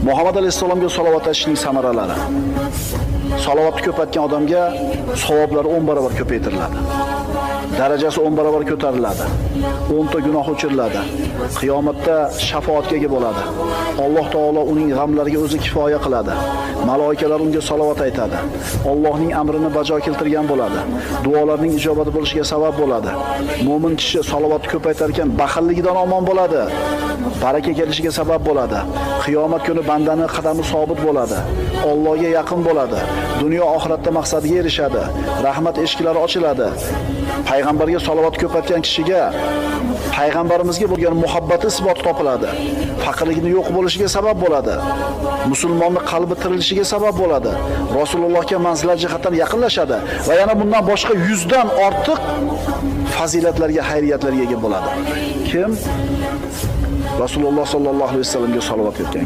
Muhammad alayhisalomga salovat aytishning samaralari. Salovatni ko'paytgan odamga savoblari 10 barobar ko'paytiriladi. Darajasi 10 barobar ko'tariladi. 10 ta gunoh o'chiriladi. Qiyomatda shafoatga ega bo'ladi. Alloh taolo uning g'amlariga o'zi kifoya qiladi. Maloikalar unga salovat aytadi. Allohning amrini bajo keltirgan bo'ladi. Duolarning ijobati bo'lishiga sabab bo'ladi. Mo'min kishi salovatni ko'paytar ekan baxilligidan omon bo'ladi. Baraka kelishiga sabab bo'ladi. Qiyomat kuni bandani qadami sobit bo'ladi. Allohga yaqin bo'ladi. Dunyo oxiratda maqsadiga erishadi. Rahmat eshiklari ochiladi. Payg'ambarga salovat ko'paytgan kishiga payg'ambarimizga bo'lgan muhabbati isboti topiladi. Faqirligini yo'q bo'lishiga sabab bo'ladi. Musulmonning qalbi tirilishiga sabab bo'ladi. Rasulullohga manzilat jihatdan yaqinlashadi va yana bundan boshqa 100 dan ortiq fazilatlarga, xayriyatlarga ega bo'ladi. Kim? Rasululloh sallallohu alayhi vasallamga salovat etgan